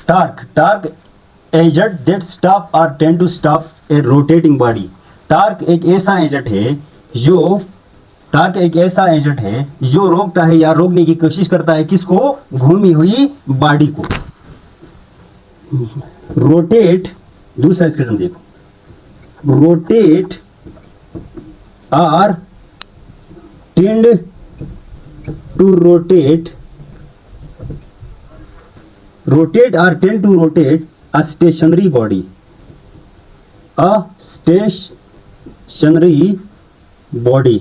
Torque agent that stop or tend to stop a rotating body. Torque एक ऐसा agent है जो रोकता है या रोकने की कोशिश करता है किसको? घूमी हुई बॉडी को. रोटेट, दूसरा एक्सप्रेशन देखो, रोटेट और tend to rotate or tend to rotate a stationary body. A stationary body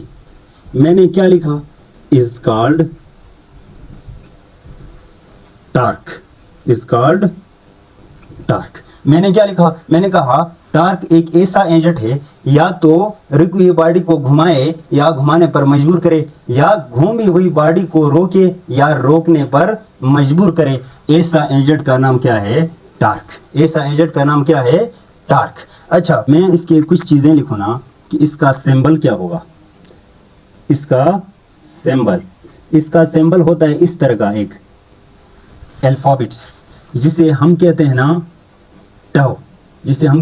मैंने क्या लिखा? is called torque. मैंने क्या लिखा? मैंने कहा टार्क एक ऐसा एजेंट है या तो रुकी हुई बॉडी को घुमाए या घुमाने पर मजबूर करे या घूमी हुई बॉडी को रोके या रोकने पर मजबूर करे. ऐसा एजेंट का नाम क्या है? टार्क. अच्छा, मैं इसके कुछ चीजें लिखूँ ना कि इसका सिंबल क्या होगा. इसका सिंबल होता है इस तरह का एक अल्फाबेट्स जिसे हम कहते हैं ना टाउ. जिसे क्या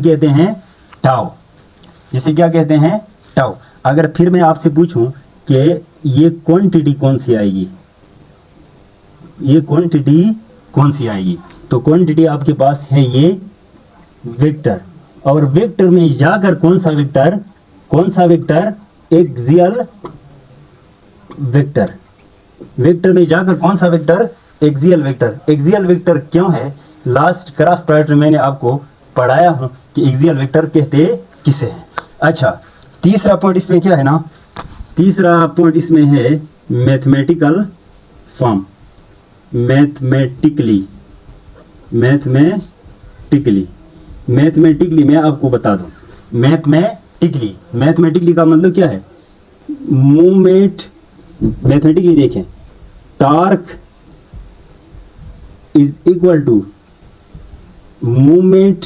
कहते हैं? टाउ. अगर फिर मैं आपसे पूछूं कि ये क्वांटिटी कौन सी आएगी, तो क्वांटिटी आपके पास है ये वेक्टर. और वेक्टर में जाकर कौन सा वेक्टर? Axial vector. वेक्टर में जाकर कौन सा वेक्टर? एक्सियल वेक्टर क्यों है? लास्ट क्रॉस प्रोडक्ट में मैंने आपको पढ़ाया हूं कि एक्सियल वेक्टर कहते किसे हैं. अच्छा, तीसरा पॉइंट इसमें क्या है ना? तीसरा पॉइंट इसमें है मैथमेटिकल फॉर्म. मैथमेटिकली मैं आपको बता दूं. मैथमेटिकली का मतलब क्या है? मूवमेंट. मैथमेटिकली देखें, torque is equal to movement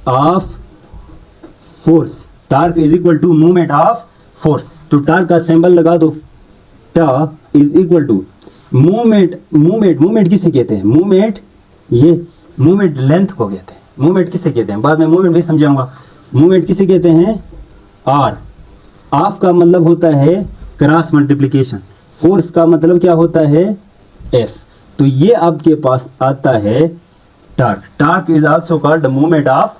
of force. तो टॉर्क का सिंबल लगा दो. Torque is equal to movement किसे कहते हैं? मूवमेंट लेंथ को कहते हैं. मूवमेंट किसे कहते हैं? बाद में मूवमेंट भी समझाऊंगा. मूवमेंट किसे कहते हैं? आर. ऑफ का मतलब होता है क्रॉस मल्टीप्लिकेशन. फोर्स का मतलब क्या होता है? एफ. तो ये आपके पास आता है torque is also called movement of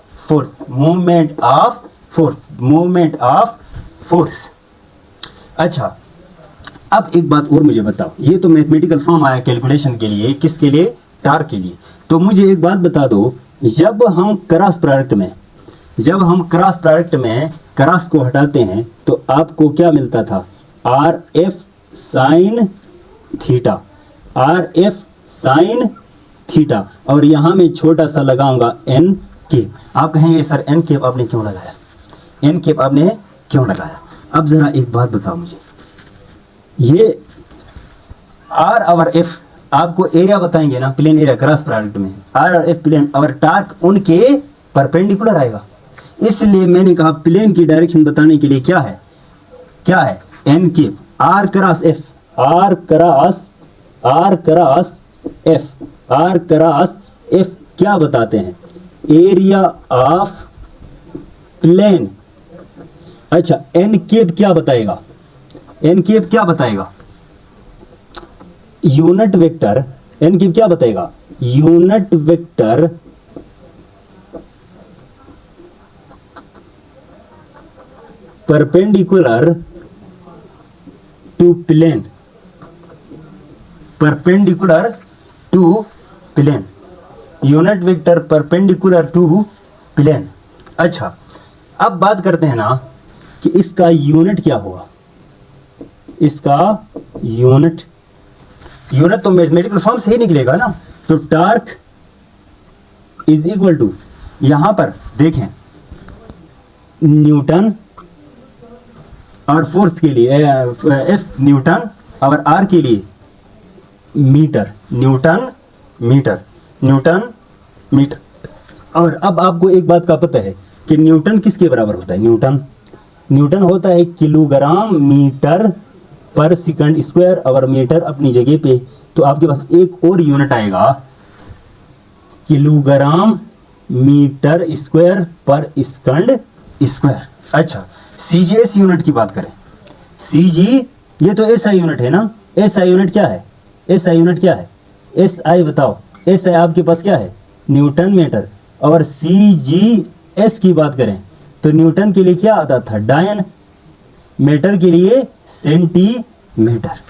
force. अच्छा, अब एक बात और मुझे बताओ. ये तो मैथमेटिकल फॉर्म आया कैलकुलेशन के लिए. किसके लिए? टार्क के लिए. तो मुझे एक बात बता दो, जब हम क्रॉस प्रोडक्ट में क्रॉस को हटाते हैं तो आपको क्या मिलता था? Are F sine theta. और यहां मैं छोटा सा लगाऊंगा एन केप. आप कहेंगे सर एन केप आपने क्यों लगाया? अब जरा एक बात बताओ मुझे, ये आर और एफ आपको एरिया बताएंगे ना, प्लेन एरिया क्रॉस प्रोडक्ट में आर और एफ प्लेन, और टार्क उनके परपेंडिकुलर आएगा. इसलिए मैंने कहा प्लेन की डायरेक्शन बताने के लिए क्या है? N cap. R cross F क्या बताते हैं? Area of plane. अच्छा, एन केप क्या बताएगा? Unit vector. एन केप क्या बताएगा? Unit vector perpendicular to plane. Unit vector perpendicular to plane. अच्छा, अब बात करते हैं ना कि इसका यूनिट क्या होगा. इसका यूनिट तो मैथमेटिकल फॉर्म से ही निकलेगा ना. तो टार्क इज इक्वल टू, यहां पर देखें, न्यूटन और फोर्स के लिए एफ न्यूटन और आर के लिए मीटर. और अब आपको एक बात का पता है कि न्यूटन किसके बराबर होता है? न्यूटन होता है किलोग्राम मीटर पर सेकंड स्क्वायर. और मीटर अपनी जगह पे. तो आपके पास एक और यूनिट आएगा किलोग्राम मीटर स्क्वायर पर सेकंड स्क्वायर। अच्छा, सीजीएस यूनिट की बात करें, सीजी ये तो एसआई यूनिट है ना, एसआई यूनिट क्या है, एसआई यूनिट क्या है, एसआई बताओ, एसआई आपके पास क्या है, न्यूटन मीटर। और सीजीएस की बात करें तो न्यूटन के लिए क्या आता था, डायन, मीटर के लिए सेंटीमीटर,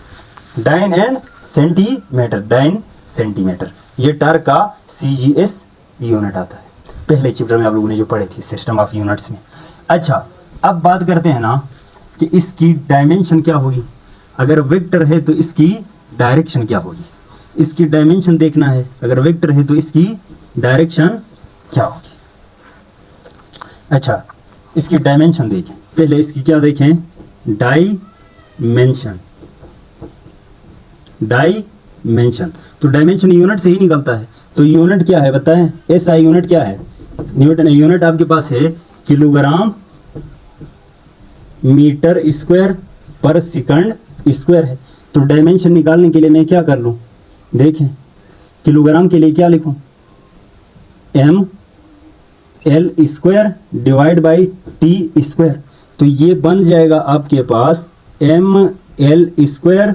डायन एंड सेंटीमीटर, डायन सेंटीमीटर, ये टर्क का सीजीएस यूनिट आता है। पहले चैप्टर में आप लोगों ने जो पढ़े थे सिस्टम ऑफ यूनिट्स में। अच्छा, अब बात करते हैं ना कि इसकी डायमेंशन क्या होगी, अगर वेक्टर है तो इसकी डायरेक्शन क्या होगी, इसकी डायमेंशन देखना है, अगर वेक्टर है तो इसकी डायरेक्शन क्या होगी। अच्छा, इसकी डायमेंशन देखें, पहले इसकी क्या देखें, डायमेंशन, डायमेंशन, तो डायमेंशन यूनिट से ही निकलता है, तो यूनिट क्या है बताएं, एसआई यूनिट क्या है, न्यूटन यूनिट आपके पास है किलोग्राम मीटर स्क्वायर पर सेकंड स्क्वायर है। तो डायमेंशन निकालने के लिए मैं क्या कर लूं, देखें किलोग्राम के लिए क्या लिखूं, M L square divide by T square, तो ये बन जाएगा आपके पास एम एल स्क्वायर,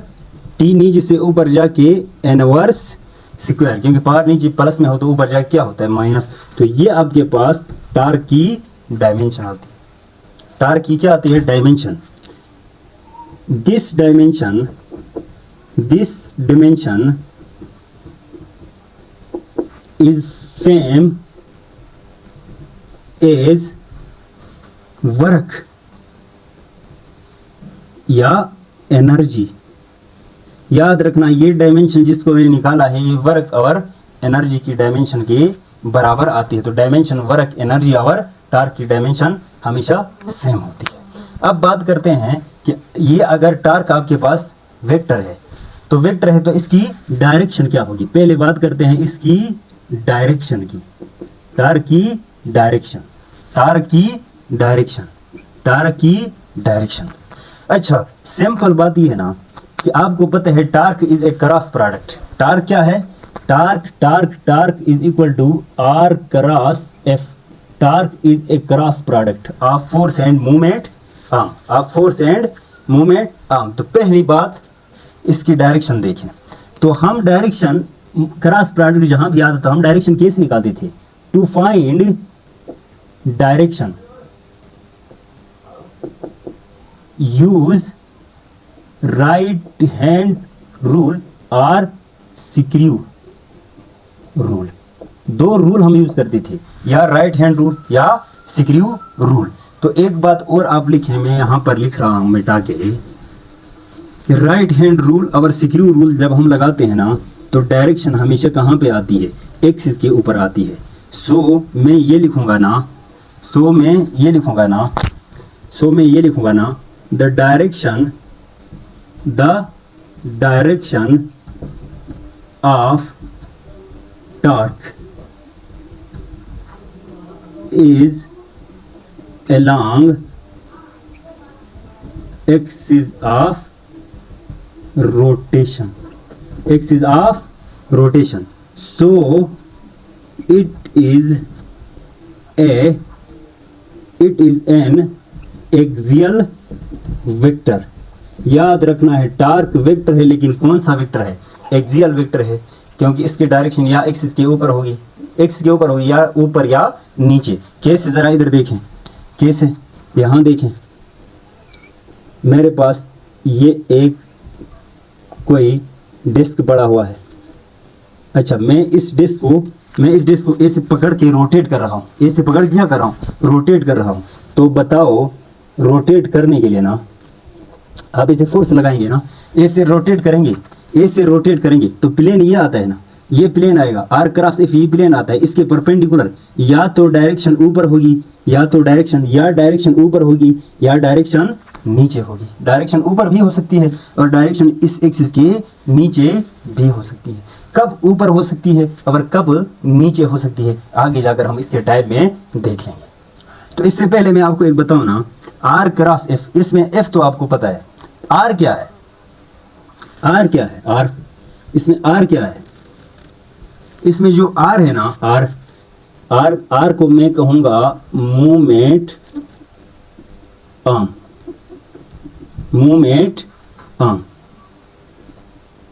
टी नीचे से ऊपर जाके इनवर्स स्क्वायर, क्योंकि पावर नीचे प्लस में हो तो ऊपर जाके क्या होता है माइनस, तो ये आपके पास टार्क की डायमेंशन आती है, टार्क की क्या आती है, dimension. This dimension is same as work या एनर्जी। याद रखना ये डायमेंशन जिसको मैंने निकाला है ये वर्क और एनर्जी की डायमेंशन के बराबर आती है। तो डायमेंशन वर्क एनर्जी और टार्क की डायमेंशन हमेशा सेम होती है। अब बात करते हैं कि ये अगर टार्क आपके पास वेक्टर है तो वेक्टर है तो इसकी डायरेक्शन क्या होगी। पहले बात करते हैं इसकी डायरेक्शन की, टार्क की डायरेक्शन, टार्क की डायरेक्शन, टार्क की डायरेक्शन। अच्छा, सिंपल बात ये है ना कि आपको पता है torque is a cross product. Torque क्या है, torque is equal to R cross F. Torque is a cross product of force and movement arm, of force and movement arm. तो पहली बात इसकी डायरेक्शन देखें, तो हम डायरेक्शन क्रॉस प्रोडक्ट जहां भी आता था हम डायरेक्शन कैसे निकालते थे, to find direction use right hand rule और स्क्रू रूल। दो रूल हम यूज करते थे, या राइट हैंड रूल या स्क्रू रूल। तो एक बात और आप लिखें, मैं यहां पर लिख रहा हूं मिटा के, राइट हैंड रूल और स्क्रू रूल जब हम लगाते हैं ना तो डायरेक्शन हमेशा कहां पे आती है, एक्सिस के ऊपर आती है। सो मैं ये लिखूंगा ना, the direction of torque is along axis of rotation, so it is an axial vector। याद रखना है टार्क वेक्टर है, लेकिन कौन सा वेक्टर है, एक्सियल वेक्टर है, क्योंकि इसकी डायरेक्शन या एक्सिस के ऊपर होगी, या ऊपर या नीचे। कैसे, जरा इधर देखें कैसे, यहां देखें मेरे पास ये एक कोई डिस्क पड़ा हुआ है। अच्छा, मैं इस डिस्क को ऐसे पकड़ के रोटेट कर रहा हूँ, ऐसे पकड़ के क्या कर रहा हूँ, रोटेट कर रहा हूँ। तो बताओ रोटेट करने के लिए ना आप इसे फोर्स लगाएंगे ना, ऐसे रोटेट करेंगे तो प्लेन ये आता है ना, ये प्लेन आएगा, आर क्रॉस एफ ये प्लेन आता है, इसके परपेंडिकुलर या तो डायरेक्शन ऊपर होगी या डायरेक्शन ऊपर होगी या डायरेक्शन नीचे होगी। डायरेक्शन ऊपर भी हो सकती है और डायरेक्शन इस एक्सिस के नीचे भी हो सकती है। कब ऊपर हो सकती है और कब नीचे हो सकती है आगे जाकर हम इसके टाइप में देख लेंगे। तो इससे पहले मैं आपको एक बताऊं ना, आर क्रॉस एफ, इसमें एफ तो आपको पता है, आर क्या है, आर इसमें आर क्या है, इसमें जो आर है ना, आर आर आर को मैं कहूंगा movement arm, movement arm,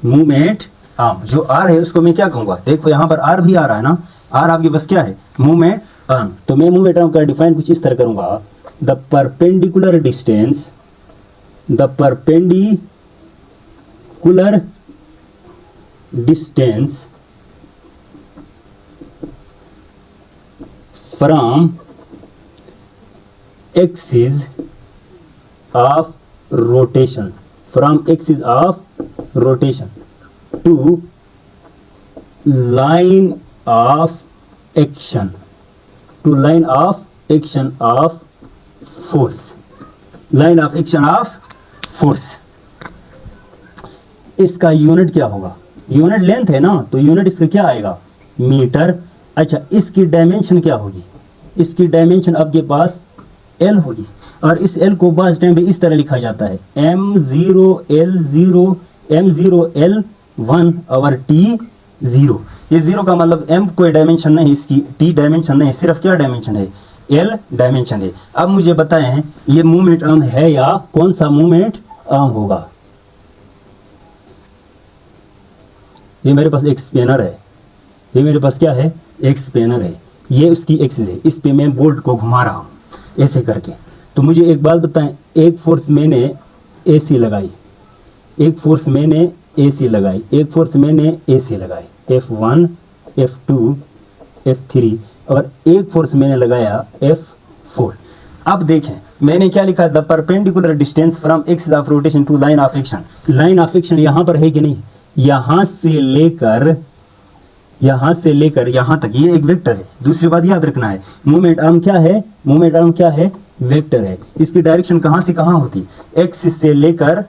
movement arm. जो आर है उसको मैं क्या कहूंगा, देखो यहां पर आर भी आ रहा है ना, आर आपके पास क्या है, मूवमेंट आर्म। तो मैं मूवमेंट आर्म का डिफाइन कुछ इस तरह करूंगा, the perpendicular distance, the perpendicular distance from axis of rotation, from axis of rotation to line of action, to line of action of force, line of action of force। इसका unit क्या होगा, unit length है ना, तो unit इसका क्या आएगा, metre. अच्छा, इसकी डायमेंशन क्या होगी, इसकी डायमेंशन आपके पास एल होगी, और इस एल को बास टाइम पे इस तरह लिखा जाता है m0l0 m0l1 और t0। ये जीरो का मतलब m कोई डायमेंशन नहीं, इसकी t डायमेंशन नहीं, सिर्फ क्या डायमेंशन है, l डायमेंशन है। अब मुझे बताएं ये मूवमेंट आर्म है या कौन सा मूवमेंट आर्म होगा। ये मेरे पास एक स्पेनर है, ये मेरे पास क्या है, एक स्पेनर है, ये उसकी एक्सिस है, इस पे मैं बोल्ट को घुमा रहा हूं ऐसे करके। तो मुझे एक बात बताएं, एक फोर्स मैंने एसी लगाई, एक फोर्स मैंने एसी लगाई, एक फोर्स मैंने एसी लगाई, F1 F2 F3, और एक फोर्स मैंने लगाया F4। अब देखें मैंने क्या लिखा, the perpendicular distance from axis of rotation to line of action. Line of action यहां पर है कि नहीं, यहां से लेकर यहां तक ये एक वेक्टर है। दूसरी बात याद रखना है, मूवमेंट आर्म क्या है, मूवमेंट आर्म क्या है, वेक्टर है। इसकी डायरेक्शन कहां से कहां होती, एक्सिस से लेकर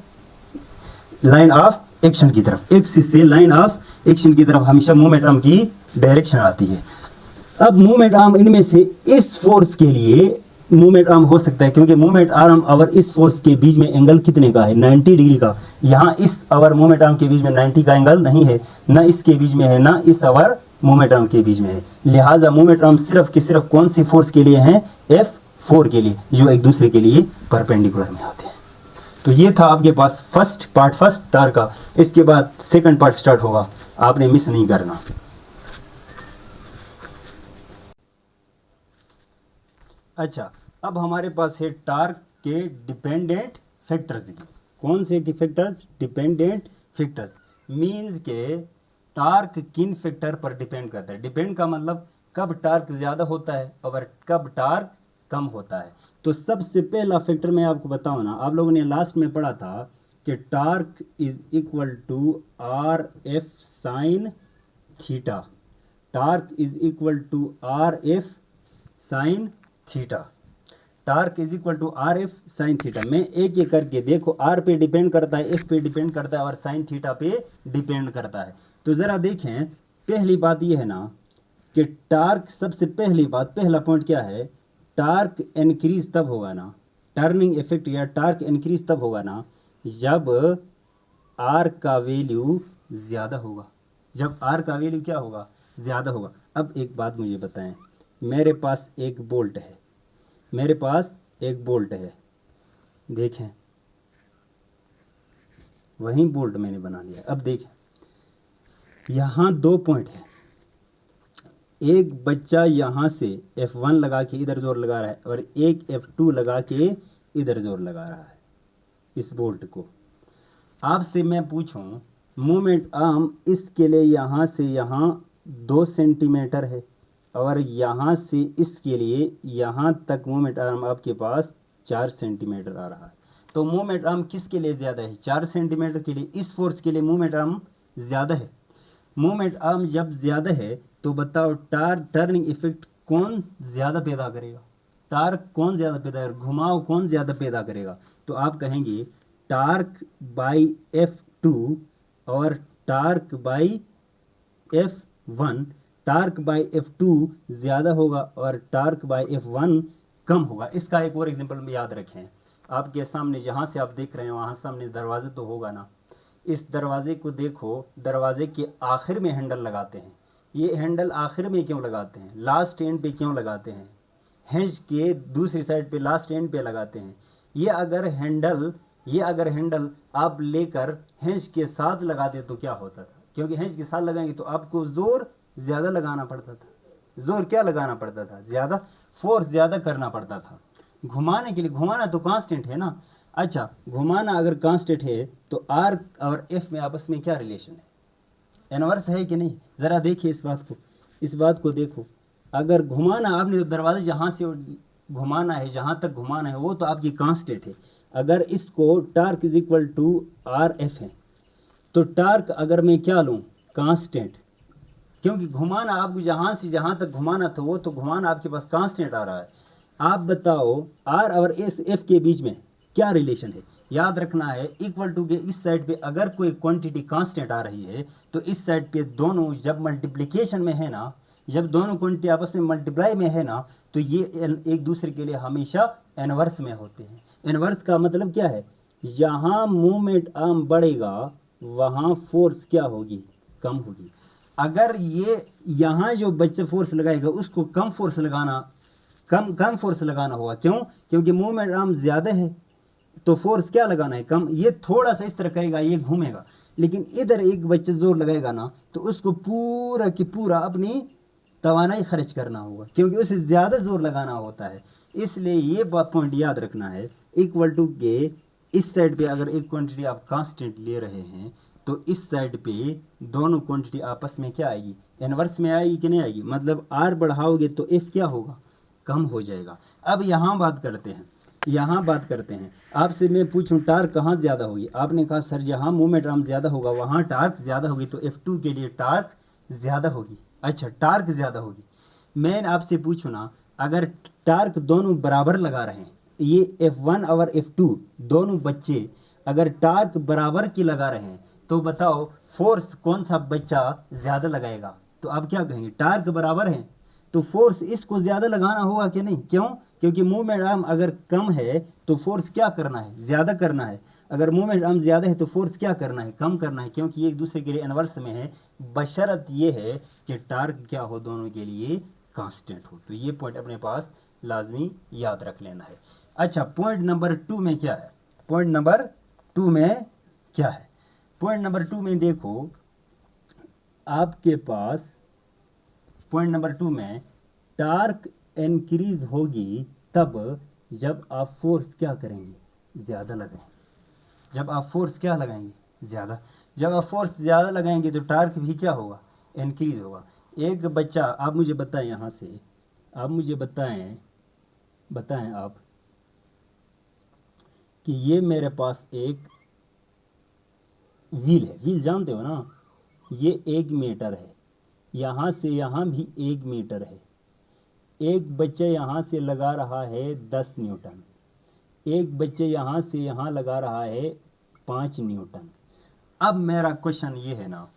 लाइन ऑफ एक्शन की तरफ, एक्सिस से लाइन ऑफ एक्शन की तरफ हमेशा मूवमेंट आर्म की डायरेक्शन आती है। अब मूवमेंट आर्म इनमें से इस फोर्स के लिए मूवमेंट आर्म हो सकता है, क्योंकि मूवमेंट आर्म और इस फोर्स के बीच में एंगल कितने का है, 90 डिग्री का। यहाँ इस और मूवमेंट आर्म के बीच में 90 का एंगल नहीं है, ना इसके बीच में है, ना इस और मूवमेंट आर्म के बीच में है। लिहाजा मूवमेंट आर्म सिर्फ की सिर्फ कौन सी फोर्स के लिए है, F4 के लिए, जो एक दूसरे के लिए परपेंडिकुलर में होते हैं। तो ये था आपके पास फर्स्ट पार्ट, फर्स्ट टार का। इसके बाद सेकंड पार्ट स्टार्ट होगा, आपने मिस नहीं करना। अच्छा, अब हमारे पास है टार्क के डिपेंडेंट फैक्टर्स की। कौन से फैक्टर्स, डिपेंडेंट फैक्टर्स। मींस के टार्क किन फैक्टर पर डिपेंड करता है। डिपेंड का मतलब कब टार्क ज़्यादा होता है और कब टार्क कम होता है। तो सबसे पहला फैक्टर मैं आपको बताऊं ना, आप लोगों ने लास्ट में पढ़ा था कि torque is equal to R F sine theta. Torque is equal to R F sine theta. Torque is equal to R F sine theta. मैं एक एक करके देखो, आर पे डिपेंड करता है, एफ पे डिपेंड करता है और साइन थीटा पे डिपेंड करता है। तो ज़रा देखें, पहली बात ये है ना कि टार्क, सबसे पहली बात, पहला पॉइंट क्या है, टार्क इंक्रीज तब होगा ना, टर्निंग इफेक्ट या टार्क इंक्रीज तब होगा ना जब आर का वैल्यू ज़्यादा होगा। जब आर का वैल्यू क्या होगा, ज़्यादा होगा। अब एक बात मुझे बताएं, मेरे पास एक बोल्ट है, मेरे पास एक बोल्ट है, देखें वही बोल्ट मैंने बना लिया। अब देखें यहाँ दो पॉइंट है, एक बच्चा यहाँ से F1 लगा के इधर जोर लगा रहा है और एक F2 लगा के इधर जोर लगा रहा है इस बोल्ट को। आपसे मैं पूछूं, मूवमेंट आर्म इसके लिए यहाँ से यहाँ 2 सेंटीमीटर है और यहाँ से इसके लिए यहाँ तक मूवमेंट आर्म आपके पास 4 सेंटीमीटर आ रहा है। तो मूवमेंट आर्म किसके लिए ज़्यादा है, 4 सेंटीमीटर के लिए, इस फोर्स के लिए मूवमेंट आर्म ज़्यादा है। मूवमेंट आर्म जब ज़्यादा है तो बताओ टर्निंग इफेक्ट कौन ज़्यादा पैदा करेगा, टार्क कौन ज़्यादा पैदा करेगा, घुमाव कौन ज़्यादा पैदा करेगा। तो आप कहेंगे टार्क बाई F2 और torque by F1। Torque by F2 ज़्यादा होगा और टार्क बाई F1 कम होगा। इसका एक और एग्जांपल में याद रखें, आपके सामने जहाँ से आप देख रहे हैं वहाँ सामने दरवाजे तो होगा ना, इस दरवाजे को देखो, दरवाजे के आखिर में हैंडल लगाते हैं, ये हैंडल आखिर में क्यों लगाते हैं, लास्ट एंड पे क्यों लगाते हैं, हिंज के दूसरी साइड पे लास्ट एंड पे लगाते हैं। ये अगर हैंडल आप लेकर हिंज के साथ लगाते तो क्या होता था, क्योंकि हिंज के साथ लगाएंगे तो आपको जोर ज़्यादा लगाना पड़ता था। जोर क्या लगाना पड़ता था, ज़्यादा फोर्स ज़्यादा करना पड़ता था घुमाने के लिए। घुमाना तो कांस्टेंट है ना। अच्छा, घुमाना अगर कांस्टेंट है तो आर और एफ में आपस में क्या रिलेशन है, इनवर्स है कि नहीं। ज़रा देखिए इस बात को देखो। अगर घुमाना आपने तो दरवाज़ा जहाँ से घुमाना है, जहाँ तक घुमाना है वो तो आपकी कांस्टेंट है। अगर इसको torque is equal to R F है तो टार्क अगर मैं क्या लूँ, कांस्टेंट, क्योंकि घुमाना आपको जहाँ से जहाँ तक घुमाना था वो तो घुमाना आपके पास कांस्टेंट आ रहा है। आप बताओ आर और एस एफ के बीच में क्या रिलेशन है। याद रखना है इक्वल टू के इस साइड पे अगर कोई क्वांटिटी कांस्टेंट आ रही है तो इस साइड पे दोनों जब मल्टीप्लिकेशन में है ना, जब दोनों क्वांटिटी आपस में मल्टीप्लाई में है ना, तो ये एक दूसरे के लिए हमेशा इनवर्स में होते हैं। इनवर्स का मतलब क्या है, जहाँ मूवमेंट आर्म बढ़ेगा वहाँ फोर्स क्या होगी, कम होगी। अगर ये यहाँ जो बच्चा फोर्स लगाएगा उसको कम फोर्स लगाना, कम फोर्स लगाना होगा। क्यों, क्योंकि मूवमेंट आर्म ज़्यादा है तो फोर्स क्या लगाना है, कम। ये थोड़ा सा इस तरह करेगा, ये घूमेगा, लेकिन इधर एक बच्चा जोर लगाएगा ना तो उसको पूरा की पूरा अपनी तवानाई खर्च करना होगा, क्योंकि उसे ज़्यादा जोर लगाना होता है। इसलिए ये पॉइंट याद रखना है। इक्वल टू के इस साइड पे अगर एक क्वांटिटी आप कांस्टेंट ले रहे हैं तो इस साइड पे दोनों क्वांटिटी आपस में क्या आएगी, इनवर्स में आएगी कि नहीं आएगी। मतलब आर बढ़ाओगे तो एफ क्या होगा, कम हो जाएगा। अब यहाँ बात करते हैं आपसे मैं पूछूं टार्क कहाँ ज़्यादा होगी। आपने कहा सर जहाँ मूवमेंट आर्म ज़्यादा होगा वहाँ टार्क ज़्यादा होगी, तो F2 के लिए टार्क ज़्यादा होगी। अच्छा, टार्क ज़्यादा होगी। मैं आपसे पूछूं ना, अगर टार्क दोनों बराबर लगा रहे हैं, ये F1 और F2 दोनों बच्चे अगर टार्क बराबर की लगा रहे हैं तो बताओ फोर्स कौन सा बच्चा ज़्यादा लगाएगा। तो आप क्या कहेंगे, टार्क बराबर है तो फोर्स इसको ज़्यादा लगाना होगा कि नहीं। क्यों, क्योंकि मूवमेंट आर्म अगर कम है तो फोर्स क्या करना है, ज़्यादा करना है। अगर मूवमेंट आर्म ज़्यादा है तो फोर्स क्या करना है, कम करना है, क्योंकि ये एक दूसरे के लिए इनवर्स में है, बशर्त ये है कि टार्क क्या हो, दोनों के लिए कांस्टेंट हो। तो ये पॉइंट अपने पास लाजमी याद रख लेना है। अच्छा, पॉइंट नंबर 2 में क्या है, पॉइंट नंबर 2 में क्या है। पॉइंट नंबर 2 में देखो आपके पास पॉइंट नंबर 2 में टार्क इंक्रीज होगी तब जब आप फोर्स क्या करेंगे, ज़्यादा लगाएंगे। जब आप फोर्स क्या लगाएंगे, ज़्यादा। जब आप फोर्स ज़्यादा लगाएंगे तो टार्क भी क्या होगा, इंक्रीज होगा। एक बच्चा, आप मुझे बताएं, यहाँ से आप मुझे बताएं आप कि ये मेरे पास एक व्हील है, व्हील जानते हो ना, ये 1 मीटर है, यहाँ से यहाँ भी 1 मीटर है। एक बच्चा यहाँ से लगा रहा है 10 न्यूटन, एक बच्चे यहाँ से यहाँ लगा रहा है 5 न्यूटन। अब मेरा क्वेश्चन ये है ना,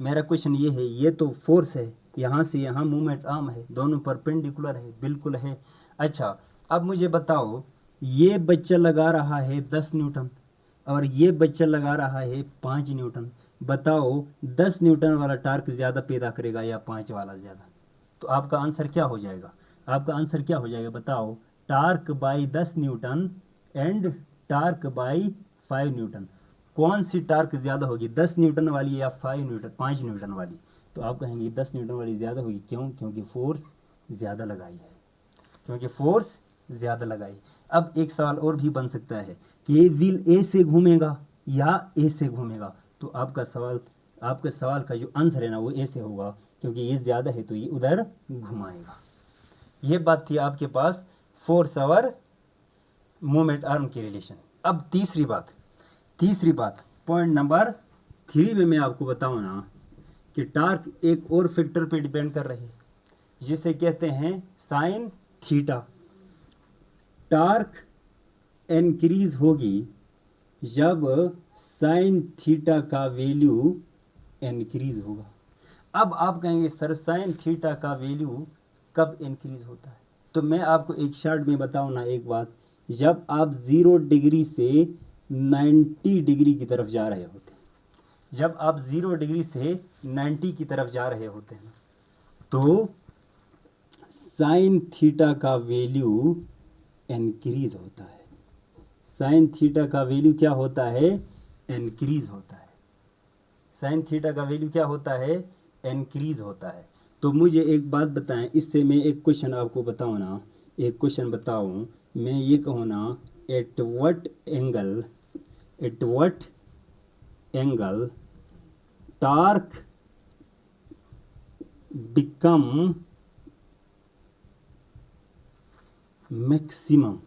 मेरा क्वेश्चन ये है, ये तो फोर्स है, यहाँ से यहाँ मूवमेंट आर्म है, दोनों परपेंडिकुलर है, बिल्कुल है। अच्छा, अब मुझे बताओ, ये बच्चा लगा रहा है 10 न्यूटन और ये बच्चा लगा रहा है 5 न्यूटन। बताओ 10 न्यूटन वाला टार्क ज़्यादा पैदा करेगा या 5 वाला ज़्यादा। तो आपका आंसर क्या हो जाएगा, आपका आंसर क्या हो जाएगा, बताओ। Torque by 10 Newton and torque by 5 Newton, कौन सी टार्क ज़्यादा होगी, 10 न्यूटन वाली या 5 न्यूटन वाली। तो आप कहेंगे 10 न्यूटन वाली ज़्यादा होगी। क्यों, क्योंकि फोर्स ज़्यादा लगाई है, क्योंकि फोर्स ज़्यादा लगाई। अब एक सवाल और भी बन सकता है कि ये व्हील ए से घूमेगा या ए से घूमेगा। तो आपका सवाल का जो आंसर है ना वो ए से होगा, क्योंकि ये ज़्यादा है तो ये उधर घुमाएगा। ये बात थी आपके पास फोर्स और मूवमेंट आर्म की रिलेशन। अब तीसरी बात पॉइंट नंबर 3 में मैं आपको बताऊँ ना कि टार्क एक और फैक्टर पे डिपेंड कर रही है जिसे कहते हैं साइन थीटा। टार्क इंक्रीज होगी जब साइन थीटा का वैल्यू इंक्रीज होगा। अब आप कहेंगे सर साइन थीटा का वैल्यू कब इंक्रीज होता है। तो मैं आपको एक शॉर्ट में बताऊँ ना एक बात, जब आप 0 डिग्री से 90 डिग्री की तरफ जा रहे होते हैं, जब आप 0 डिग्री से 90 की तरफ जा रहे होते हैं तो साइन थीटा का वैल्यू इंक्रीज होता है। साइन थीटा का वैल्यू क्या होता है? इंक्रीज होता है। साइन थीटा का वैल्यू क्या होता है? इंक्रीज होता है। तो मुझे एक बात बताएं, इससे मैं एक क्वेश्चन आपको बताऊं ना, एक क्वेश्चन बताऊं, मैं ये कहूँ ना, at what angle torque become maximum.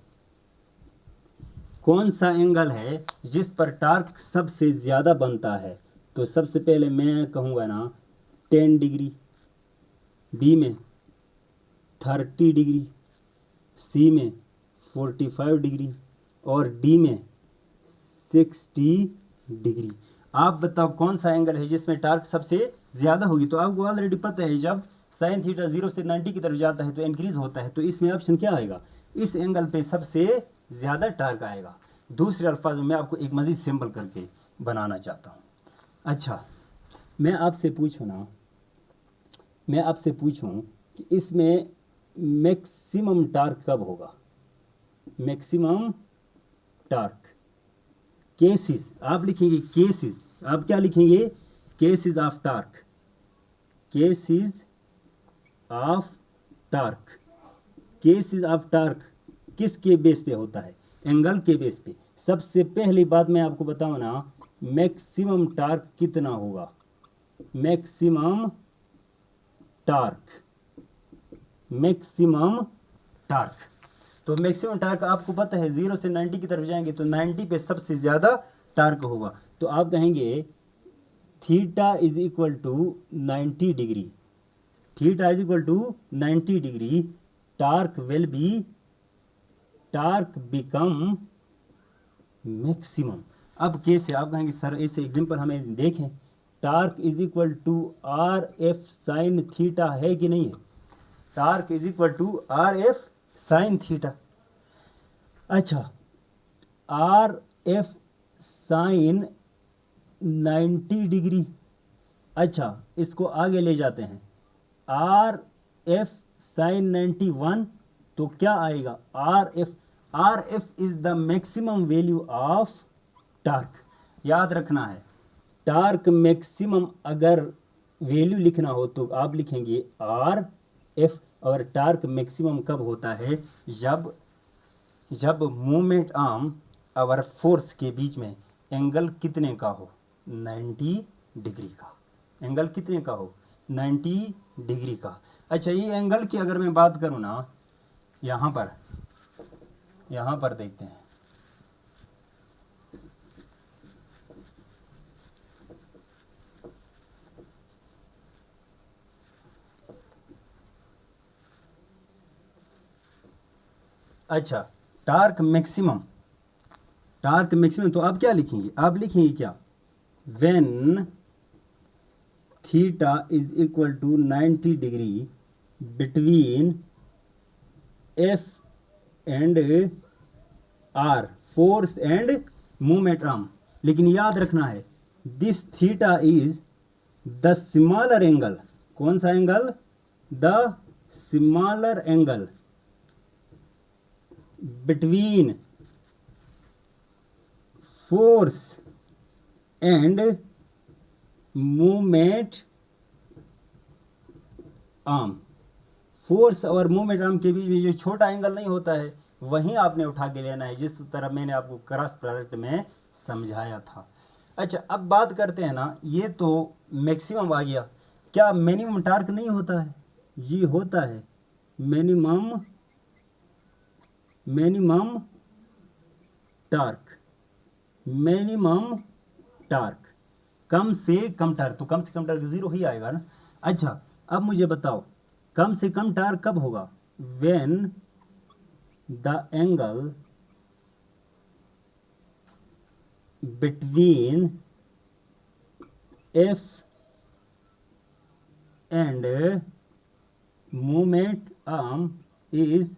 कौन सा एंगल है जिस पर टार्क सबसे ज़्यादा बनता है? तो सबसे पहले मैं कहूँगा ना 10 डिग्री, बी में 30 डिग्री, सी में 45 डिग्री और डी में 60 डिग्री। आप बताओ कौन सा एंगल है जिसमें टार्क सबसे ज़्यादा होगी? तो आपको ऑलरेडी पता है, जब साइन थीटा 0 से 90 की तरफ जाता है तो इंक्रीज होता है। तो इसमें ऑप्शन क्या आएगा? इस एंगल पे सबसे ज़्यादा टार्क आएगा। दूसरे अल्फाज में मैं आपको एक मज़ीद सिंपल करके बनाना चाहता हूँ। अच्छा, मैं आपसे पूछूं कि इसमें मैक्सिमम टार्क कब होगा? मैक्सिमम टार्क केसेस, आप लिखेंगे केसेस, आप क्या लिखेंगे? Cases of torque, cases of torque. Cases of torque किसके बेस पे होता है? एंगल के बेस पे। सबसे पहली बात मैं आपको बताऊं ना, मैक्सिमम टार्क कितना होगा? Maximum torque, maximum torque. तो मैक्सिमम टार्क आपको पता है 0 से 90 की तरफ जाएंगे तो 90 पे सबसे ज़्यादा टार्क होगा। तो आप कहेंगे theta is equal to 90 degree, theta is equal to 90 degree, torque will be, torque become maximum. अब कैसे? आप कहेंगे सर ऐसे एग्जांपल हमें देखें। Torque is equal to R F sine theta है कि नहीं है? Torque is equal to R F sine theta. अच्छा, आर एफ साइन 90 डिग्री। अच्छा, इसको आगे ले जाते हैं, आर एफ साइन 91, तो क्या आएगा? R F is the maximum value of torque. याद रखना है, टार्क मैक्सिमम अगर वैल्यू लिखना हो तो आप लिखेंगे आर एफ। और टार्क मैक्सिमम कब होता है? जब मूवमेंट आर्म और फोर्स के बीच में एंगल कितने का हो? 90 डिग्री का। एंगल कितने का हो? 90 डिग्री का। अच्छा, ये एंगल की अगर मैं बात करूँ ना, यहाँ पर देखते हैं। अच्छा, टार्क मैक्सिमम तो आप क्या लिखेंगे? आप लिखेंगे क्या? When theta is equal to 90 degree between F and R, force and movement arm. लेकिन याद रखना है, this theta is the smaller angle. कौन सा angle? The smaller angle between force and movement arm. Force और मूवमेंट आर्म के बीच में जो छोटा एंगल नहीं होता है वहीं आपने उठा के लेना है, जिस तरह मैंने आपको क्रॉस प्रोडक्ट में समझाया था। अच्छा, अब बात करते हैं ना, ये तो मैक्सिमम आ गया, क्या मिनिमम टार्क नहीं होता है? जी होता है। मिनिमम टार्क, मिनिमम टार्क, कम से कम टार्क। तो कम से कम टार्क 0 ही आएगा ना। अच्छा, अब मुझे बताओ कम से कम टार्क कब होगा? When the angle between F and movement arm is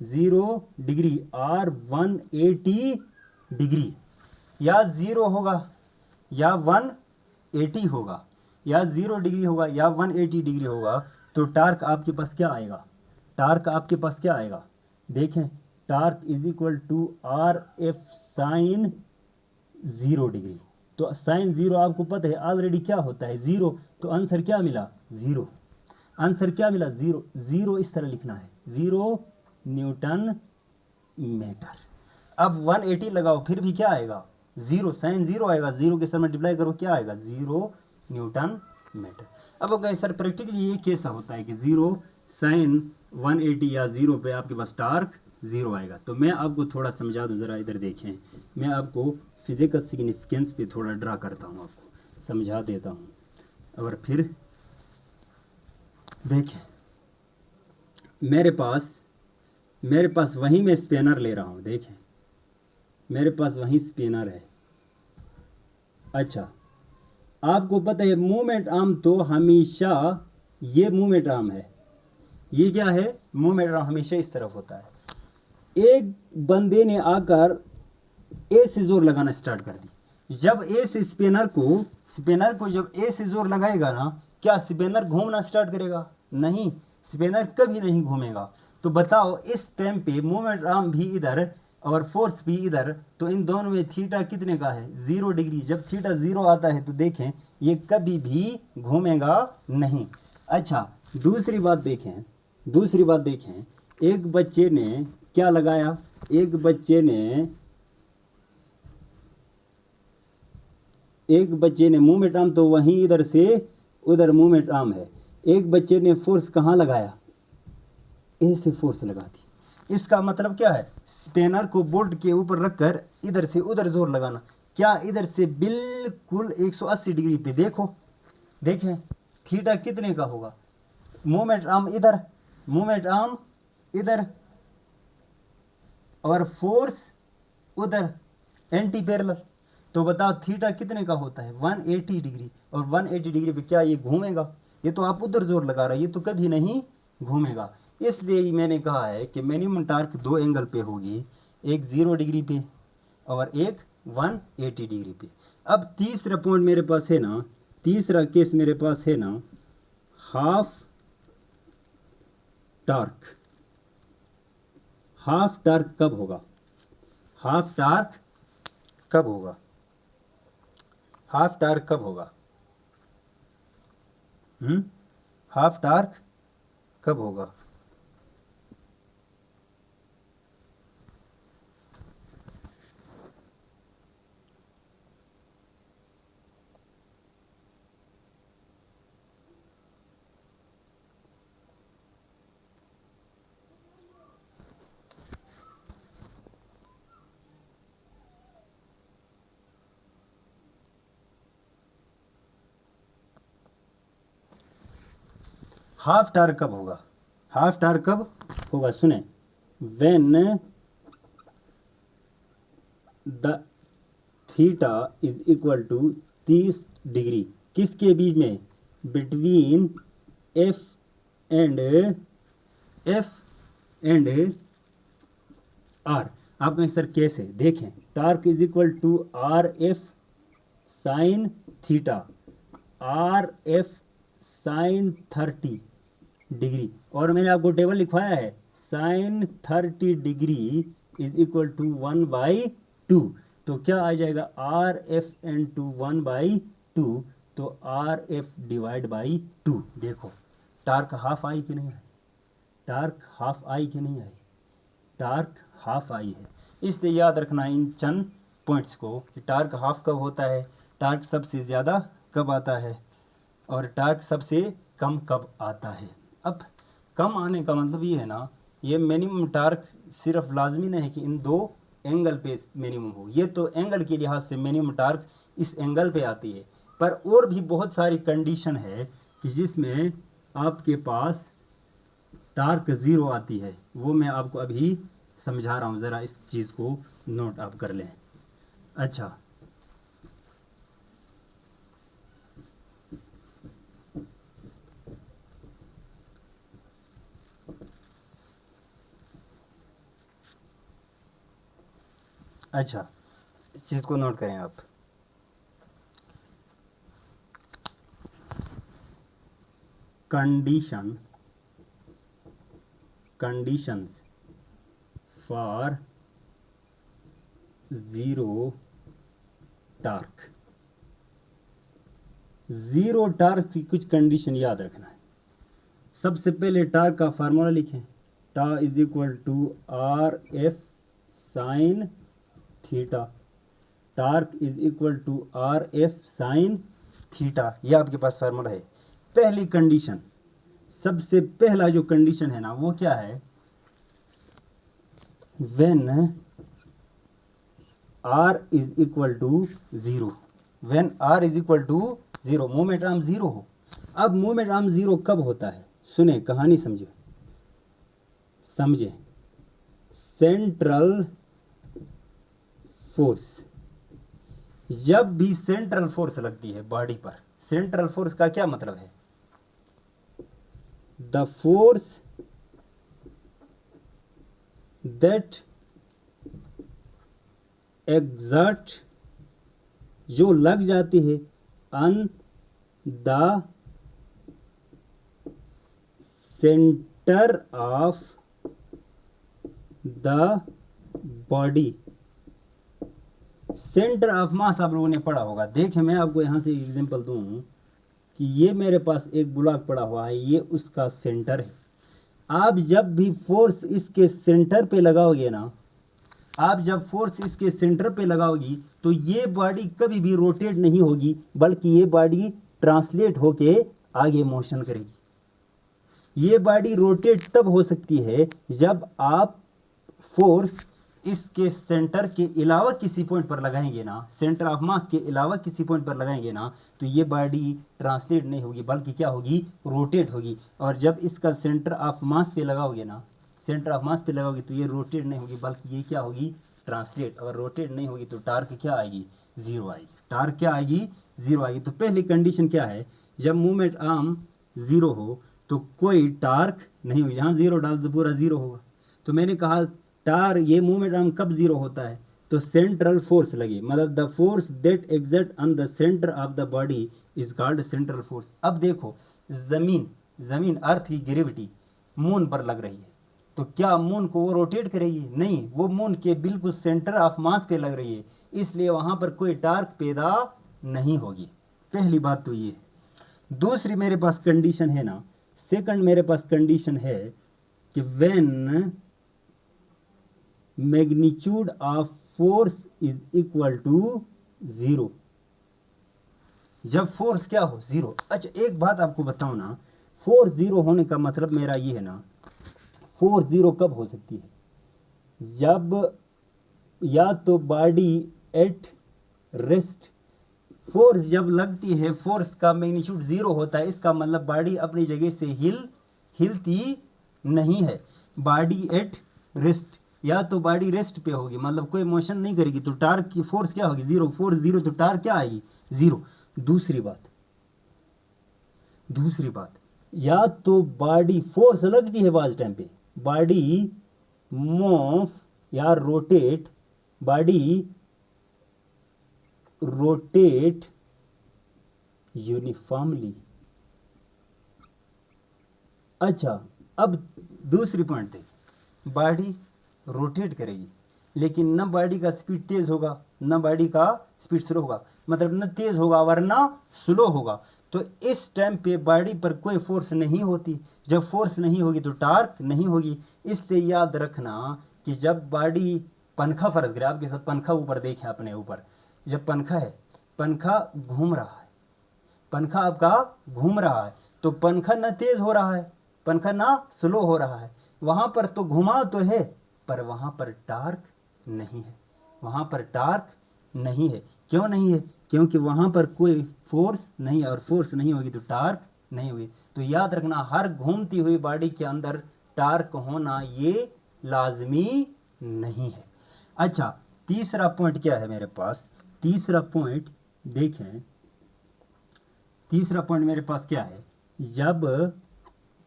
0 degree और 180 डिग्री। या 0 होगा या 180 होगा, या 0 डिग्री होगा या 180 डिग्री होगा। तो टार्क आपके पास क्या आएगा, टार्क आपके पास क्या आएगा, देखें, torque is equal to R F sine 0 degree. तो साइन 0 आपको पता है ऑलरेडी क्या होता है, 0। तो आंसर क्या मिला, 0। आंसर क्या मिला, 0। 0 इस तरह लिखना है, 0 न्यूटन मीटर। अब 180 लगाओ फिर भी क्या आएगा, 0, साइन 0 आएगा, 0 के साथ मल्टीप्लाई करो क्या आएगा, 0 न्यूटन मीटर। अब अगर सर प्रैक्टिकली ये कैसा होता है कि 0 साइन 180 या 0 पे आपके पास टार्क 0 आएगा। तो मैं आपको थोड़ा समझा दूँ, ज़रा इधर देखें, मैं आपको फिजिकल सिग्निफिकेंस पे थोड़ा ड्रा करता हूँ, आपको समझा देता हूँ। और फिर देखें, मेरे पास वहीं मैं स्पेनर ले रहा हूँ, देखें मेरे पास वहीं स्पिनर है। अच्छा, आपको पता है मूवमेंट आर्म तो हमेशा, ये मूवमेंट आर्म है, ये क्या है, मूवमेंट आर्म हमेशा इस तरफ होता है। एक बंदे ने आकर ए से जोर लगाना स्टार्ट कर दी। जब ए से स्पिनर को जब ए से जोर लगाएगा ना, क्या स्पिनर घूमना स्टार्ट करेगा, नहीं, स्पिनर कभी नहीं घूमेगा। तो बताओ इस टाइम पे मूवमेंट आर्म भी इधर और फोर्स भी इधर, तो इन दोनों में थीटा कितने का है, 0 डिग्री। जब थीटा 0 आता है तो देखें ये कभी भी घूमेगा नहीं। अच्छा, दूसरी बात देखें, एक बच्चे ने क्या लगाया, एक बच्चे ने मूवमेंट आर्म तो वहीं इधर से उधर मूवमेंट आर्म है, एक बच्चे ने फोर्स कहाँ लगाया, ए से फोर्स लगा दी। इसका मतलब क्या है, स्पिनर को बोल्ट के ऊपर रखकर इधर से उधर जोर लगाना। क्या इधर से बिल्कुल 180 डिग्री पे देखें थीटा कितने का होगा, मूवमेंट आर्म इधर और फोर्स उधर, एंटी पैरेलल। तो बताओ थीटा कितने का होता है, 180 डिग्री। और 180 डिग्री पे क्या ये घूमेगा, ये तो आप उधर जोर लगा रहे हैं, ये तो कभी नहीं घूमेगा। इसलिए ही मैंने कहा है कि मिनिमम टार्क 2 एंगल पे होगी, एक 0 डिग्री पे और एक 180 डिग्री पे। अब तीसरा पॉइंट मेरे पास है ना, तीसरा केस मेरे पास है ना, हाफ टार्क। हाफ टार्क कब होगा, हाफ टार्क कब होगा, हाफ टार्क कब होगा, हाफ टार्क कब होगा। हाफ टार्क कब होगा, हाफ टार्क कब होगा, सुने, when the theta is equal to 30 degree, किसके बीच में, बिटवीन एफ एंड आर। आप कहें सर कैसे, देखें torque is equal to R F sine theta, R F sine 30 degree, और मैंने आपको टेबल लिखवाया है, sine 30 degree is equal to 1/2। तो क्या आ जाएगा, आर एफ एन टू 1/2, तो आर एफ डिवाइड बाई 2। देखो टार्क हाफ आई कि नहीं है, टार्क हाफ आई कि नहीं आई, टार्क हाफ आई है। इसलिए याद रखना इन चंद पॉइंट्स को कि टार्क हाफ कब होता है, टार्क सबसे ज़्यादा कब आता है, और टार्क सबसे कम कब आता है। अब कम आने का मतलब ये है ना, ये मिनिमम टार्क सिर्फ लाजमी नहीं है कि इन 2 एंगल पे मिनिमम हो, ये तो एंगल के लिहाज से मिनिमम टार्क इस एंगल पे आती है, पर और भी बहुत सारी कंडीशन है कि जिसमें आपके पास टार्क 0 आती है, वो मैं आपको अभी समझा रहा हूँ, ज़रा इस चीज़ को नोट आप कर लें। अच्छा, अच्छा, इस चीज़ को नोट करें आप। conditions for zero torque. Zero torque की कुछ कंडीशन याद रखना है। सबसे पहले टार्क का फार्मूला लिखें, टा is equal to R F sine theta. Torque is equal to R F sine theta, यह आपके पास फार्मूला है। पहली कंडीशन, सबसे पहला जो कंडीशन है ना वो क्या है, when r is equal to zero. When r is equal to zero, moment arm zero हो। अब मोमेंट आर्म जीरो कब होता है, सुने कहानी समझे। सेंट्रल फोर्स, जब भी सेंट्रल फोर्स लगती है बॉडी पर, सेंट्रल फोर्स का क्या मतलब है, द फोर्स दैट एग्जर्ट, जो लग जाती है on the centre of the body. Centre of mass आप लोगों ने पढ़ा होगा। देखें मैं आपको यहां से एग्जांपल दूं कि ये मेरे पास एक ब्लॉक पड़ा हुआ है, ये उसका सेंटर है। आप जब भी फोर्स इसके सेंटर पे लगाओगे ना, आप जब फोर्स इसके सेंटर पे लगाओगी तो ये बॉडी कभी भी रोटेट नहीं होगी, बल्कि ये बॉडी ट्रांसलेट होके आगे मोशन करेगी। ये बॉडी रोटेट तब हो सकती है जब आप फोर्स इसके सेंटर के अलावा किसी पॉइंट पर लगाएंगे ना, सेंटर ऑफ मास के अलावा किसी पॉइंट पर लगाएंगे ना, तो ये बॉडी ट्रांसलेट नहीं होगी, बल्कि क्या होगी, रोटेट होगी। और जब इसका सेंटर ऑफ मास पे लगाओगे ना, सेंटर ऑफ मास पे लगाओगे तो ये रोटेट नहीं होगी, बल्कि ये क्या होगी, ट्रांसलेट। अगर रोटेट नहीं होगी तो टार्क क्या आएगी, जीरो आएगी। टार्क क्या आएगी, जीरो आएगी। तो पहली कंडीशन क्या है, जब मूवमेंट आर्म जीरो हो तो कोई टार्क नहीं होगी। जहाँ जीरो डाल तो पूरा जीरो होगा। तो मैंने कहा ये मूवमेंट आर्म कब जीरो होता है, तो सेंट्रल फोर्स लगे, मतलब the force that exert on the centre of the body is called central force. अब देखो, जमीन अर्थ की ग्रेविटी मून पर लग रही है, तो क्या मून को वो रोटेट करेगी, नहीं, वो मून के बिल्कुल सेंटर ऑफ मास पे लग रही है, इसलिए वहां पर कोई टार्क पैदा नहीं होगी। पहली बात तो ये। दूसरी मेरे पास कंडीशन है ना, सेकंड मेरे पास कंडीशन है कि when magnitude of force is equal to zero, जब फोर्स क्या हो, जीरो। अच्छा एक बात आपको बताऊं ना, फोर्स जीरो होने का मतलब मेरा ये है ना, फोर्स जीरो कब हो सकती है, जब या तो बॉडी एट रेस्ट, फोर्स जब लगती है, फोर्स का मैग्नीट्यूड जीरो होता है, इसका मतलब बॉडी अपनी जगह से हिलती नहीं है। बॉडी एट रेस्ट, या तो बॉडी रेस्ट पे होगी, मतलब कोई मोशन नहीं करेगी, तो टार्क की फोर्स क्या होगी, जीरो। फोर्स जीरो तो टार्क क्या आएगी, जीरो। दूसरी बात, या तो बॉडी फोर्स लगती है बाज टाइम पे, बॉडी मूव या रोटेट, बॉडी रोटेट यूनिफॉर्मली। अच्छा अब दूसरी पॉइंट देखिए, बॉडी रोटेट करेगी, लेकिन न बॉडी का स्पीड तेज होगा न बॉडी का स्पीड स्लो होगा, मतलब न तेज होगा वरना स्लो होगा। तो इस टाइम पे बॉडी पर कोई फोर्स नहीं होती। जब फोर्स नहीं होगी तो टार्क नहीं होगी। इसलिए याद रखना कि जब बॉडी पंखा फर्ज करे, आपके साथ पंखा ऊपर देखे अपने ऊपर, जब पंखा है, पंखा घूम रहा है, पंखा आपका घूम रहा है, तो पंखा न तेज हो रहा है, पंखा ना स्लो हो रहा है, वहां पर तो घुमा तो है, पर वहां पर टार्क नहीं है, वहां पर टार्क नहीं है। क्यों नहीं है, क्योंकि वहां पर कोई फोर्स नहीं है, और फोर्स नहीं होगी तो टार्क नहीं होगी। तो याद रखना, हर घूमती हुई बॉडी के अंदर टार्क होना ये लाजमी नहीं है। अच्छा तीसरा पॉइंट क्या है मेरे पास, तीसरा पॉइंट देखें, तीसरा पॉइंट मेरे पास क्या है, जब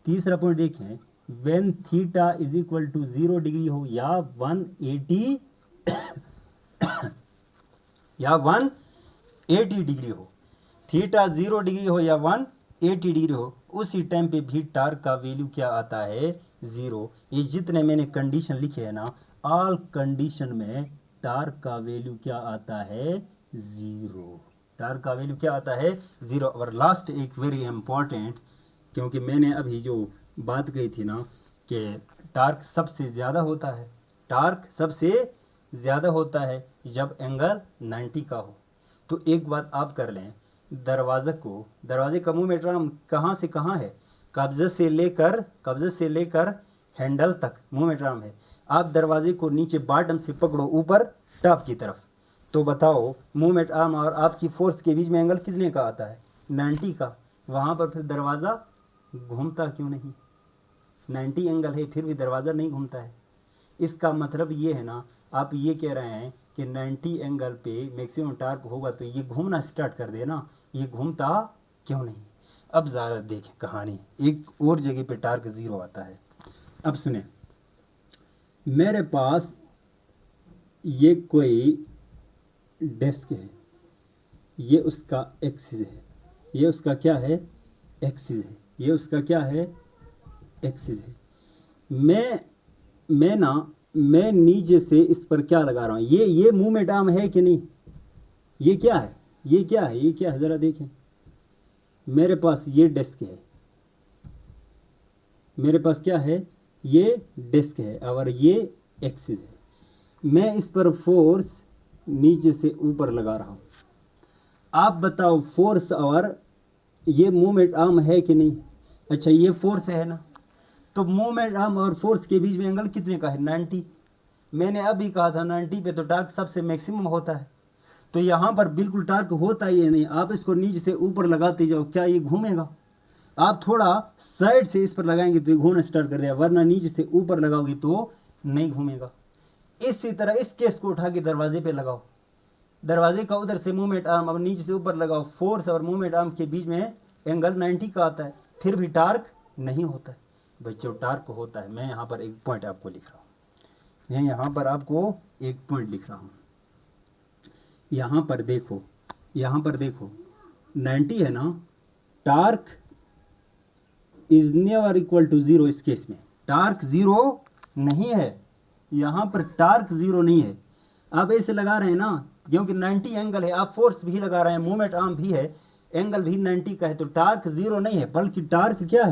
तीसरा पॉइंट देखें, when theta is equal to 0 degree हो या 180 या 180 डिग्री हो, थीटा 0 डिग्री हो या 180 डिग्री हो, उसी टाइम पे भी टार्क का वैल्यू क्या आता है, 0। ये जितने मैंने कंडीशन लिखे हैं ना, ऑल कंडीशन में टार्क का वैल्यू क्या आता है, 0। टार्क का वैल्यू क्या आता है, 0। और लास्ट एक वेरी इंपॉर्टेंट, क्योंकि मैंने अभी जो बात कही थी ना कि टार्क सबसे ज़्यादा होता है, टार्क सबसे ज़्यादा होता है जब एंगल 90 का हो। तो एक बात आप कर लें, दरवाजे का मूवमेंट आर्म कहाँ से कहाँ है, कब्जे से लेकर हैंडल तक मूवमेंट आर्म है। आप दरवाजे को नीचे बॉटम से पकड़ो ऊपर टॉप की तरफ, तो बताओ मूवमेंट आर्म और आपकी फोर्स के बीच में एंगल कितने का आता है, 90 का। वहाँ पर फिर दरवाज़ा घूमता क्यों नहीं, 90 एंगल है फिर भी दरवाज़ा नहीं घूमता है। इसका मतलब ये है ना, आप ये कह रहे हैं कि 90 एंगल पे मैक्सिमम टार्क होगा तो ये घूमना स्टार्ट कर दे ना, ये घूमता क्यों नहीं। अब ज़रा देखें कहानी, एक और जगह पे टार्क 0 आता है। अब सुने, मेरे पास ये कोई डेस्क है, ये उसका एक्सिस है, ये उसका क्या है, एक्सिस है, ये उसका क्या है, एक्सिस है। मैं नीचे से इस पर क्या लगा रहा हूँ, ये मूवमेंट आर्म है कि नहीं, ये क्या है, ज़रा देखें। मेरे पास ये डेस्क है, मेरे पास क्या है, ये डेस्क है और ये एक्सिस है। मैं इस पर फोर्स नीचे से ऊपर लगा रहा हूँ। आप बताओ फोर्स और ये मूवमेंट आर्म है कि नहीं। अच्छा ये फोर्स है ना, तो मूवमेंट आर्म और फोर्स के बीच में एंगल कितने का है, 90। मैंने अभी कहा था 90 पे तो टार्क सबसे मैक्सिमम होता है, तो यहाँ पर बिल्कुल टार्क होता ही नहीं। आप इसको नीचे से ऊपर लगाते जाओ, क्या ये घूमेगा। आप थोड़ा साइड से इस पर लगाएंगे तो ये घूमना स्टार्ट कर देगा, वरना नीचे से ऊपर लगाओगे तो नहीं घूमेगा। इसी तरह इस केस को उठा के दरवाजे पे लगाओ, दरवाजे का उधर से मूवमेंट आर्म अब नीचे से ऊपर लगाओ, फोर्स और मूवमेंट आर्म के बीच में एंगल 90 का आता है, फिर भी टार्क नहीं होता है। बच्चों टार्क होता है। मैं यहाँ पर एक पॉइंट आपको लिख रहा हूँ, मैं यहाँ पर आपको एक पॉइंट लिख रहा हूँ। यहाँ पर देखो, 90 है ना, torque is never equal to 0। इस केस में टार्क 0 नहीं है, यहाँ पर टार्क 0 नहीं है। आप ऐसे लगा रहे हैं ना, क्योंकि 90 एंगल है, आप फोर्स भी लगा रहे हैं, मूवमेंट आर्म भी है, एंगल भी 90 का है, तो टार्क 0 नहीं है, बल्कि टार्क क्या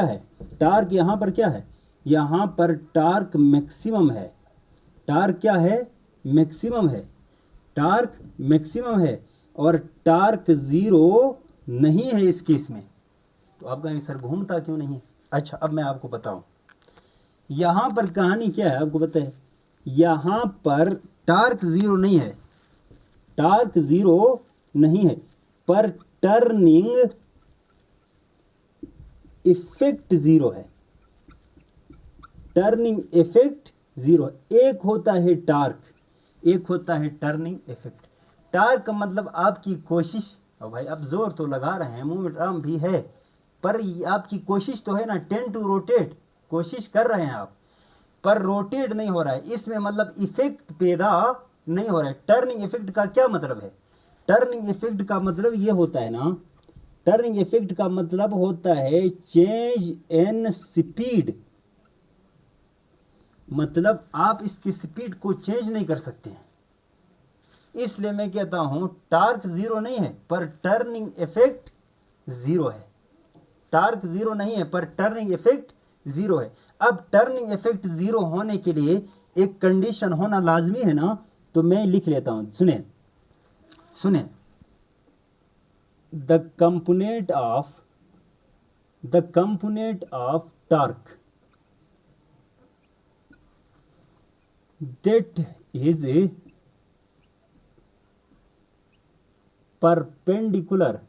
है, टार्क यहाँ पर क्या है, यहाँ पर टार्क मैक्सिमम है। टार्क क्या है, मैक्सिमम है, टार्क मैक्सिमम है और टार्क 0 नहीं है इस केस में। तो आप कहेंगे सर घूमता क्यों नहीं है। अच्छा अब मैं आपको बताऊं, यहाँ पर कहानी क्या है आपको पता है। यहाँ पर टार्क 0 नहीं है, टार्क 0 नहीं है, पर टर्निंग इफेक्ट 0 है, टर्निंग इफेक्ट 0। एक होता है टार्क, एक होता है टर्निंग इफेक्ट। टार्क का मतलब आपकी कोशिश, और भाई आप जोर तो लगा रहे हैं, मूवमेंट आर्म भी है, पर आपकी कोशिश तो है ना, टेंड टू रोटेट, कोशिश कर रहे हैं आप, पर रोटेट नहीं हो रहा है। इसमें मतलब इफेक्ट पैदा नहीं हो रहा है। टर्निंग इफेक्ट का क्या मतलब है, टर्निंग इफेक्ट का मतलब ये होता है ना, टर्निंग इफेक्ट का मतलब होता है चेंज इन स्पीड, मतलब आप इसकी स्पीड को चेंज नहीं कर सकते हैं। इसलिए मैं कहता हूं टार्क 0 नहीं है पर टर्निंग इफेक्ट 0 है। टार्क 0 नहीं है पर टर्निंग इफेक्ट 0 है। अब टर्निंग इफेक्ट 0 होने के लिए एक कंडीशन होना लाजमी है ना, तो मैं लिख लेता हूं, सुने the component of torque that is perpendicular,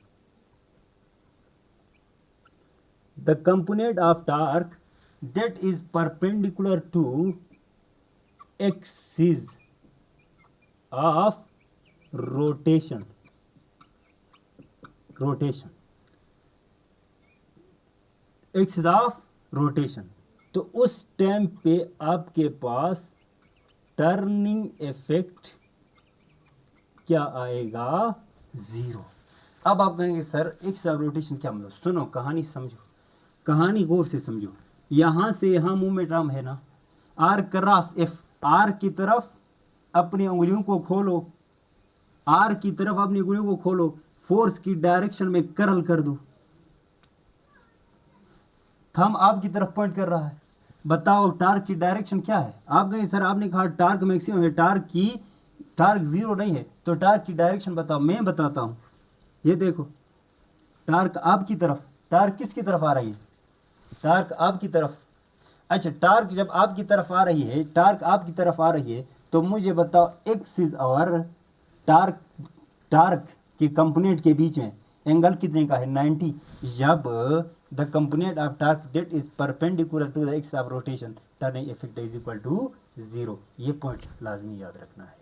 the component of torque that is perpendicular to axis of rotation, axis of rotation। तो उस टाइम पे आपके पास टर्निंग इफेक्ट क्या आएगा, 0। अब आप कहेंगे सर एक्स ऑफ रोटेशन क्या मतलब, सुनो कहानी समझो, कहानी गौर से समझो। यहां से यहां मूवमेंट आर्म है ना, आर क्रॉस एफ, आर की तरफ अपनी उंगलियों को खोलो, आर की तरफ अपनी उंगलियों को खोलो, फोर्स की डायरेक्शन में कर्ल कर दो, थंब आपकी तरफ पॉइंट कर रहा है, बताओ टार्क की डायरेक्शन क्या है। आप कहेंगे सर आपने कहा टार्क मैक्सिमम है, टार्क जीरो नहीं है, तो टार्क की डायरेक्शन बताओ। मैं बताता हूं, ये देखो टार्क आपकी तरफ, टार्क किसकी तरफ आ रही है, टार्क आपकी तरफ। अच्छा टार्क जब आपकी तरफ आ रही है, टार्क आपकी तरफ आ रही है, तो मुझे बताओ एक्स इज और टार्क के कंपोनेंट के बीच में एंगल कितने का है, 90। जब the component of torque that is perpendicular to the axis of rotation turning effect is equal to 0। ये पॉइंट लाजमी याद रखना है।